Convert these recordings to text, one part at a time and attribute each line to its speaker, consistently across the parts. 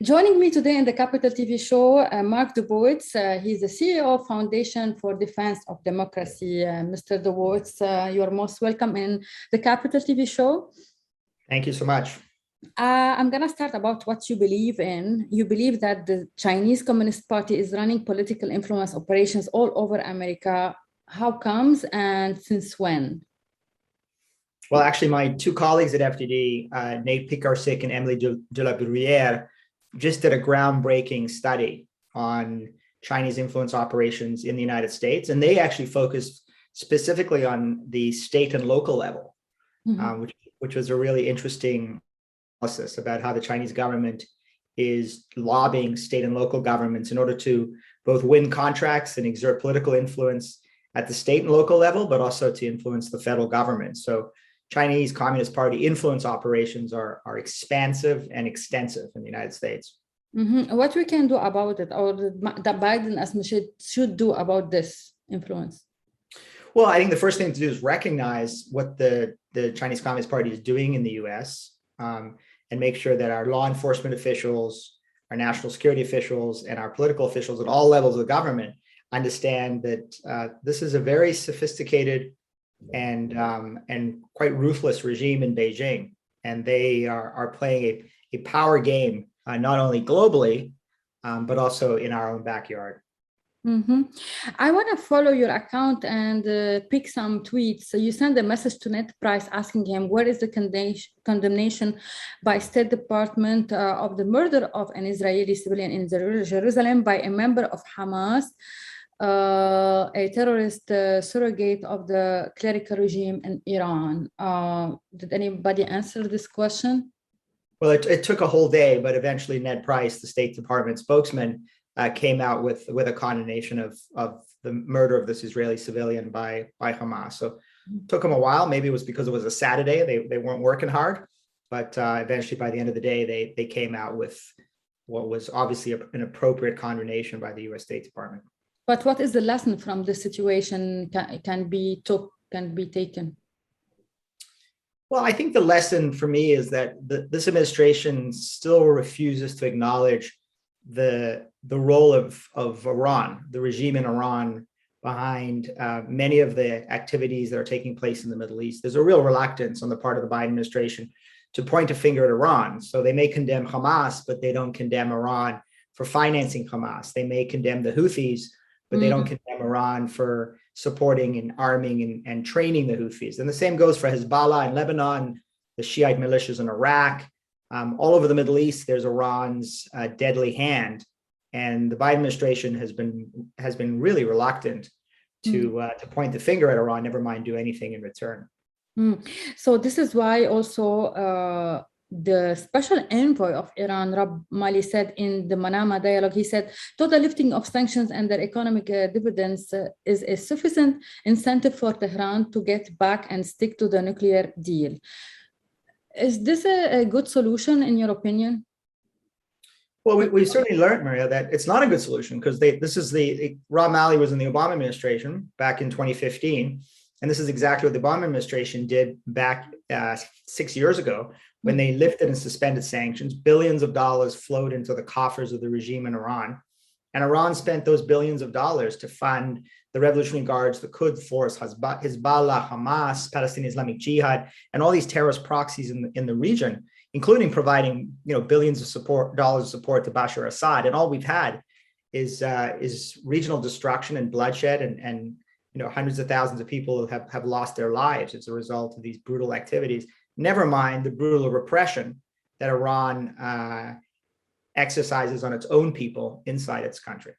Speaker 1: Joining me today in the Capital TV show, Mark Dubowitz. He's the CEO of Foundation for Defense of Democracy. Mr. Dubowitz, you're most welcome in the Capital TV show.
Speaker 2: Thank you so much.
Speaker 1: I'm going to start about what you believe in. You believe that the Chinese Communist Party is running political influence operations all over America. How comes and since when?
Speaker 2: Well, actually, my two colleagues at FDD, Nate Picarsik and Emily de la Bruyere, just did a groundbreaking study on Chinese influence operations in the United States. And they actually focused specifically on the state and local level, which was a really interesting analysis about how the Chinese government is lobbying state and local governments in order to both win contracts and exert political influence at the state and local level, but also to influence the federal government. So Chinese Communist Party influence operations are expansive and extensive in the United States.
Speaker 1: What we can do about it, or the Biden administration should do about this influence?
Speaker 2: Well, I think the first thing to do is recognize what the Chinese Communist Party is doing in the US and make sure that our law enforcement officials, our national security officials, and our political officials at all levels of the government understand that this is a very sophisticated and quite ruthless regime in Beijing, and they are playing a power game not only globally but also in our own backyard.
Speaker 1: I want to follow your account and pick some tweets. So you send a message to Ned Price asking him where is the condemnation by State Department of the murder of an Israeli civilian in Jerusalem by a member of Hamas, a terrorist surrogate of the clerical regime in Iran. Did anybody answer this question?
Speaker 2: Well, it took a whole day, but eventually Ned Price, the State Department spokesman, came out with a condemnation of the murder of this Israeli civilian by Hamas. So it took him a while. Maybe it was because it was a Saturday. They weren't working hard, but eventually by the end of the day, they came out with what was obviously an appropriate condemnation by the U.S. State Department.
Speaker 1: But what is the lesson from this situation can be taken?
Speaker 2: Well, I think the lesson for me is that this administration still refuses to acknowledge the role of Iran, the regime in Iran, behind many of the activities that are taking place in the Middle East. There's a real reluctance on the part of the Biden administration to point a finger at Iran. So they may condemn Hamas, but they don't condemn Iran for financing Hamas. They may condemn the Houthis, but they don't condemn Iran for supporting and arming and training the Houthis. And the same goes for Hezbollah in Lebanon, the Shiite militias in Iraq. All over the Middle East, there's Iran's deadly hand. And the Biden administration has been really reluctant to point the finger at Iran, never mind do anything in return.
Speaker 1: So this is why also the special envoy of Iran, Rab Mali, said in the Manama dialogue, he said, total lifting of sanctions and their economic dividends is a sufficient incentive for Tehran to get back and stick to the nuclear deal. Is this a good solution in your opinion?
Speaker 2: Well, we certainly learned, Maria, that it's not a good solution because Rab Mali was in the Obama administration back in 2015. And this is exactly what the Obama administration did back 6 years ago when they lifted and suspended sanctions. Billions of dollars flowed into the coffers of the regime in Iran. And Iran spent those billions of dollars to fund the Revolutionary Guards, the Quds Force, Hezbollah, Hamas, Palestinian Islamic Jihad, and all these terrorist proxies in the region, including providing billions of dollars of support to Bashar Assad. And all we've had is regional destruction and bloodshed, and hundreds of thousands of people have lost their lives as a result of these brutal activities. Never mind the brutal repression that Iran exercises on its own people inside its country.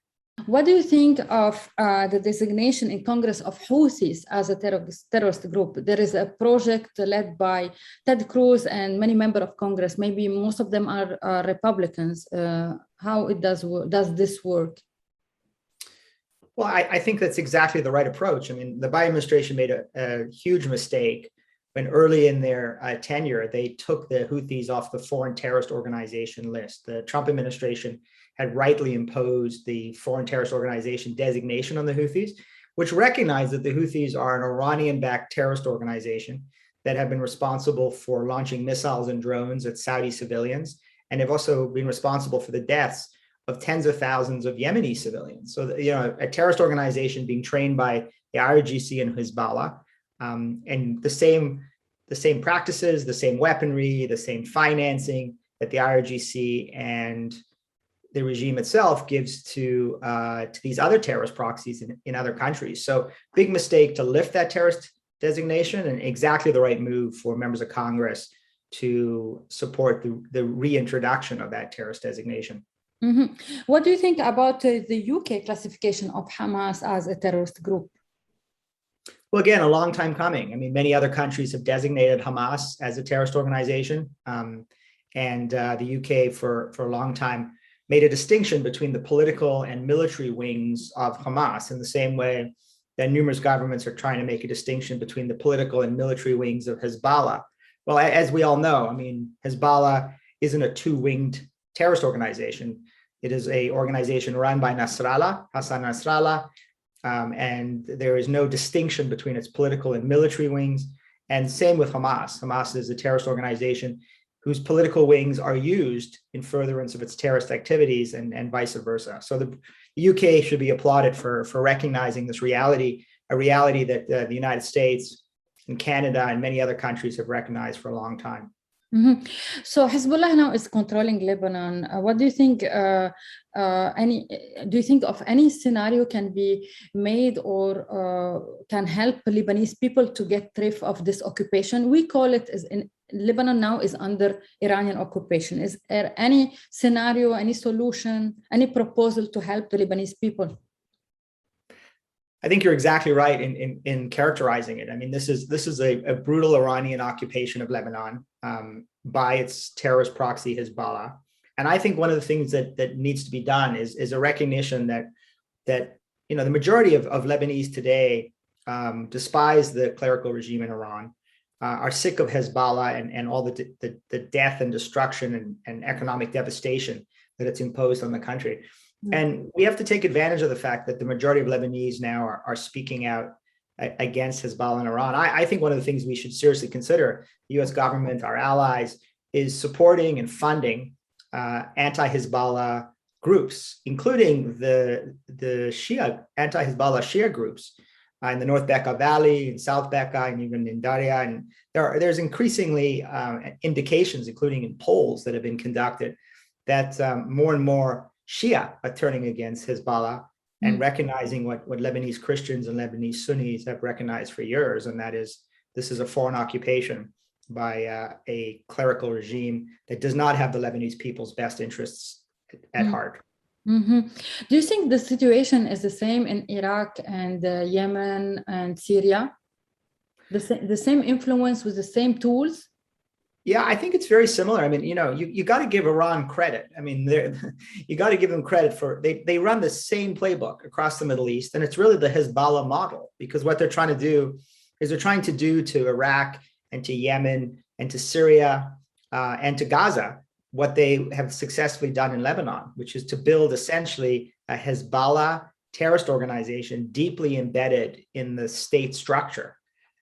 Speaker 1: What do you think of the designation in Congress of Houthis as a terrorist group? There is a project led by Ted Cruz and many members of Congress. Maybe most of them are Republicans. How does this work?
Speaker 2: Well, I think that's exactly the right approach. I mean, the Biden administration made a huge mistake when early in their tenure, they took the Houthis off the foreign terrorist organization list. The Trump administration had rightly imposed the foreign terrorist organization designation on the Houthis, which recognized that the Houthis are an Iranian-backed terrorist organization that have been responsible for launching missiles and drones at Saudi civilians and they've also been responsible for the deaths of tens of thousands of Yemeni civilians. So, a terrorist organization being trained by the IRGC and Hezbollah, and the same practices, the same weaponry, the same financing that the IRGC and the regime itself gives to these other terrorist proxies in other countries. So big mistake to lift that terrorist designation, and exactly the right move for members of Congress to support the reintroduction of that terrorist designation.
Speaker 1: Mm-hmm. What do you think about the UK classification of Hamas as a terrorist group?
Speaker 2: Well, again, a long time coming. I mean, many other countries have designated Hamas as a terrorist organization. And the UK for a long time made a distinction between the political and military wings of Hamas, in the same way that numerous governments are trying to make a distinction between the political and military wings of Hezbollah. Well, as we all know, I mean, Hezbollah isn't a two-winged terrorist organization. It is an organization run by Nasrallah, Hassan Nasrallah, and there is no distinction between its political and military wings. And same with Hamas. Hamas is a terrorist organization whose political wings are used in furtherance of its terrorist activities, and vice versa. So the UK should be applauded for recognizing this reality, a reality that the United States and Canada and many other countries have recognized for a long time.
Speaker 1: Mm-hmm. So Hezbollah now is controlling Lebanon. What do you think? Do you think of any scenario can be made or can help Lebanese people to get rid of this occupation? We call it in Lebanon now is under Iranian occupation. Is there any scenario, any solution, any proposal to help the Lebanese people?
Speaker 2: I think you're exactly right in characterizing it. I mean, this is a brutal Iranian occupation of Lebanon by its terrorist proxy Hezbollah, and I think one of the things that needs to be done is a recognition that the majority of Lebanese today despise the clerical regime in Iran, are sick of Hezbollah and all the death and destruction and economic devastation that it's imposed on the country. And we have to take advantage of the fact that the majority of Lebanese now are speaking out against Hezbollah in Iran. I think one of the things we should seriously consider, the US government, our allies, is supporting and funding anti-Hezbollah groups, including the Shia, anti-Hezbollah Shia groups in the North Bekaa Valley, in South Bekaa, and even in Daria. And there's increasingly indications, including in polls that have been conducted, that more and more Shia are turning against Hezbollah and recognizing what Lebanese Christians and Lebanese Sunnis have recognized for years, and that is this is a foreign occupation by a clerical regime that does not have the Lebanese people's best interests at heart.
Speaker 1: Mm-hmm. Do you think the situation is the same in Iraq and Yemen and Syria? The same influence with the same tools?
Speaker 2: Yeah, I think it's very similar. I mean, you got to give Iran credit. I mean, you got to give them credit for they run the same playbook across the Middle East, and it's really the Hezbollah model, because what they're trying to do is to Iraq and to Yemen and to Syria and to Gaza what they have successfully done in Lebanon, which is to build essentially a Hezbollah terrorist organization deeply embedded in the state structure,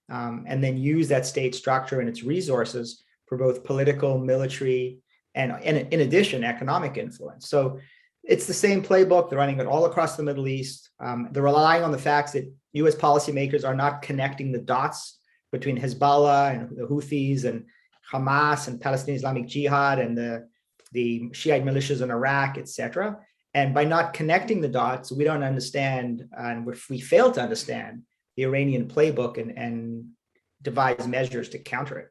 Speaker 2: and then use that state structure and its resources for both political, military, and in addition, economic influence. So it's the same playbook. They're running it all across the Middle East. They're relying on the facts that US policymakers are not connecting the dots between Hezbollah and the Houthis and Hamas and Palestinian Islamic Jihad and the Shiite militias in Iraq, etc. And by not connecting the dots, we don't understand, and we fail to understand the Iranian playbook and devise measures to counter it.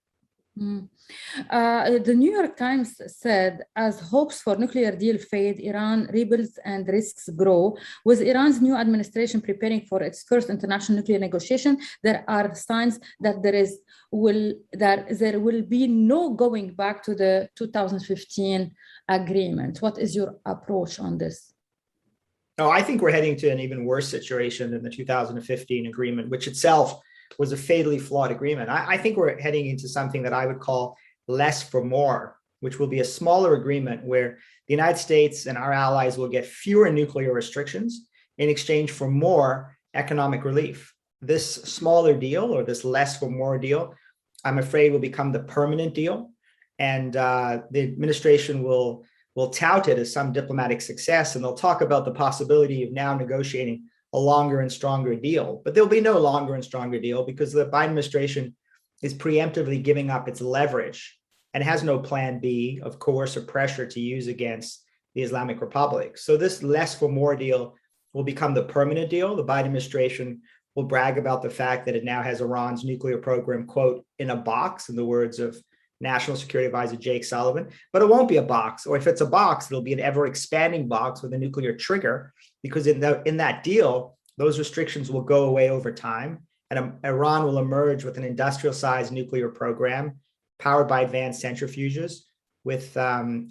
Speaker 1: The New York Times said, as hopes for nuclear deal fade, Iran rebuilds and risks grow. With Iran's new administration preparing for its first international nuclear negotiation, there are signs that there will be no going back to the 2015 agreement. What is your approach on this?
Speaker 2: No, I think we're heading to an even worse situation than the 2015 agreement, which itself was a fatally flawed agreement. I think we're heading into something that I would call less for more, which will be a smaller agreement where the United States and our allies will get fewer nuclear restrictions in exchange for more economic relief. This smaller deal, or this less for more deal, I'm afraid will become the permanent deal. And the administration will tout it as some diplomatic success, and they'll talk about the possibility of now negotiating a longer and stronger deal. But there'll be no longer and stronger deal because the Biden administration is preemptively giving up its leverage and has no plan B of coercive pressure to use against the Islamic Republic. So this less for more deal will become the permanent deal. The Biden administration will brag about the fact that it now has Iran's nuclear program, quote, in a box, in the words of National Security Advisor Jake Sullivan, but it won't be a box. Or if it's a box, it'll be an ever-expanding box with a nuclear trigger, because in that deal, those restrictions will go away over time, and Iran will emerge with an industrial-sized nuclear program powered by advanced centrifuges with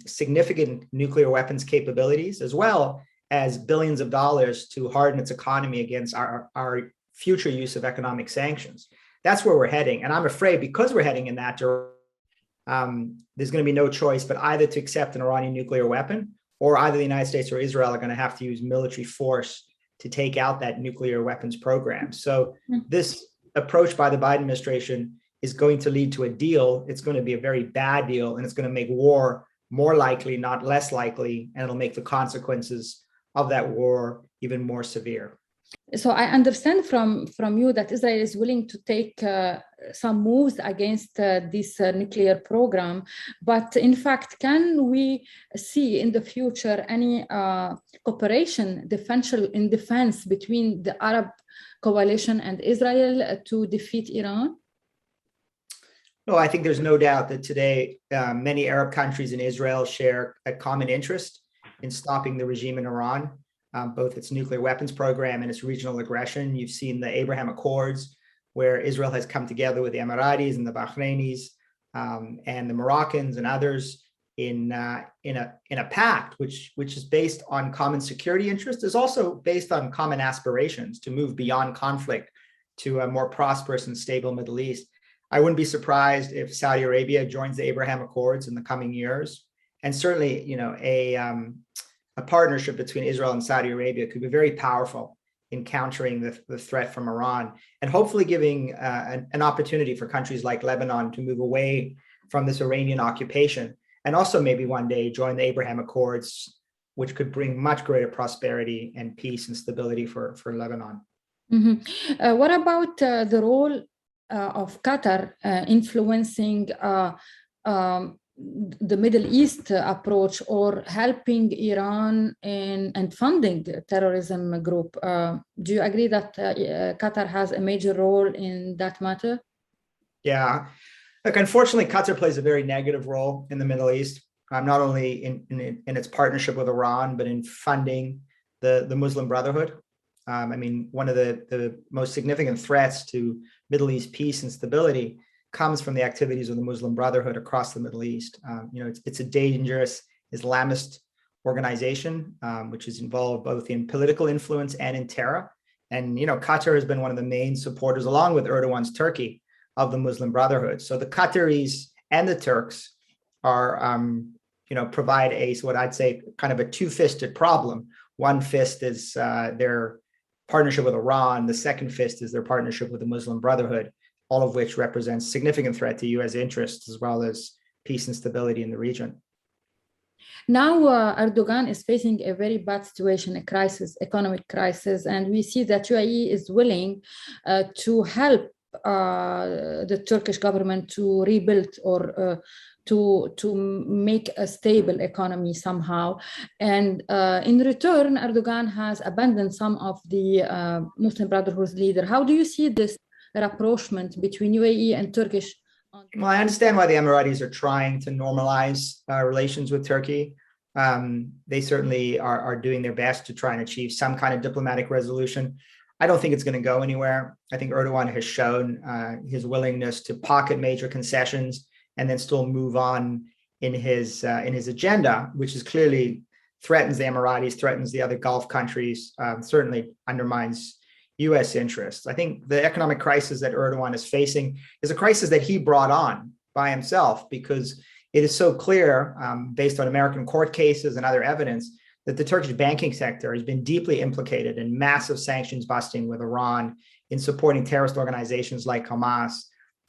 Speaker 2: significant nuclear weapons capabilities, as well as billions of dollars to harden its economy against our future use of economic sanctions. That's where we're heading. And I'm afraid because we're heading in that direction, there's going to be no choice but either to accept an Iranian nuclear weapon, or either the United States or Israel are going to have to use military force to take out that nuclear weapons program. So this approach by the Biden administration is going to lead to a deal. It's going to be a very bad deal, and it's going to make war more likely, not less likely, and it'll make the consequences of that war even more severe.
Speaker 1: So I understand from you that Israel is willing to take some moves against this nuclear program, but in fact, can we see in the future any cooperation in defense between the Arab coalition and Israel to defeat Iran?
Speaker 2: No, I think there's no doubt that today many Arab countries and Israel share a common interest in stopping the regime in Iran. Both its nuclear weapons program and its regional aggression. You've seen the Abraham Accords, where Israel has come together with the Emiratis and the Bahrainis and the Moroccans and others in a pact, which is based on common security interests, is also based on common aspirations to move beyond conflict to a more prosperous and stable Middle East. I wouldn't be surprised if Saudi Arabia joins the Abraham Accords in the coming years, and certainly, a partnership between Israel and Saudi Arabia could be very powerful in countering the threat from Iran, and hopefully giving an opportunity for countries like Lebanon to move away from this Iranian occupation, and also maybe one day join the Abraham Accords, which could bring much greater prosperity and peace and stability for Lebanon.
Speaker 1: Mm-hmm. What about the role of Qatar influencing the Middle East approach, or helping Iran and funding terrorism group? Do you agree that Qatar has a major role in that matter?
Speaker 2: Yeah, look, unfortunately, Qatar plays a very negative role in the Middle East, not only in its partnership with Iran, but in funding the Muslim Brotherhood. One of the most significant threats to Middle East peace and stability comes from the activities of the Muslim Brotherhood across the Middle East. It's a dangerous Islamist organization, which is involved both in political influence and in terror. And, Qatar has been one of the main supporters, along with Erdogan's Turkey, of the Muslim Brotherhood. So the Qataris and the Turks are, provide what I'd say kind of a two-fisted problem. One fist is their partnership with Iran. The second fist is their partnership with the Muslim Brotherhood, all of which represents significant threat to U.S. interests, as well as peace and stability in the region.
Speaker 1: Now, Erdogan is facing a very bad situation, a crisis, economic crisis, and we see that UAE is willing to help the Turkish government to rebuild or to make a stable economy somehow. And in return, Erdogan has abandoned some of the Muslim Brotherhood's leader. How do you see this rapprochement between UAE and Turkish?
Speaker 2: Well, I understand why the Emiratis are trying to normalize relations with Turkey. They certainly are doing their best to try and achieve some kind of diplomatic resolution. I don't think it's going to go anywhere. I think Erdogan has shown his willingness to pocket major concessions and then still move on in his agenda, which is clearly threatens the Emiratis, threatens the other Gulf countries, certainly undermines U.S. interests. I think the economic crisis that Erdogan is facing is a crisis that he brought on by himself, because it is so clear, based on American court cases and other evidence, that the Turkish banking sector has been deeply implicated in massive sanctions busting with Iran, in supporting terrorist organizations like Hamas.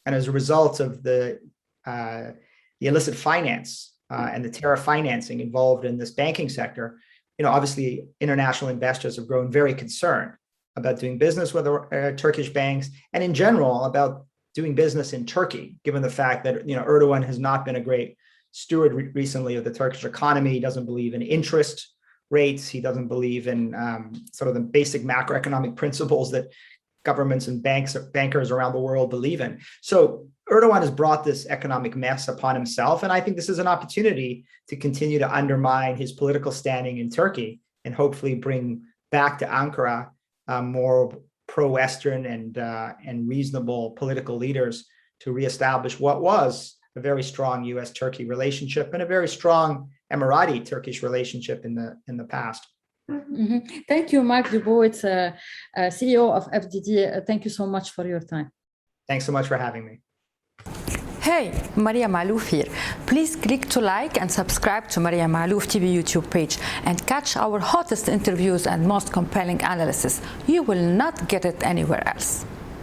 Speaker 2: And as a result of the the illicit finance and the terror financing involved in this banking sector, obviously international investors have grown very concerned about doing business with Turkish banks and in general about doing business in Turkey, given the fact that Erdogan has not been a great steward recently of the Turkish economy. He doesn't believe in interest rates. He doesn't believe in sort of the basic macroeconomic principles that governments and bankers around the world believe in. So Erdogan has brought this economic mess upon himself. And I think this is an opportunity to continue to undermine his political standing in Turkey and hopefully bring back to Ankara more pro-Western and reasonable political leaders to reestablish what was a very strong U.S.-Turkey relationship and a very strong Emirati-Turkish relationship in the past.
Speaker 1: Mm-hmm. Thank you, Mark Dubowitz, CEO of FDD. Thank you so much for your time.
Speaker 2: Thanks so much for having me.
Speaker 3: Hey, Maria Malouf here. Please click to like and subscribe to Maria Malouf TV YouTube page and catch our hottest interviews and most compelling analysis. You will not get it anywhere else.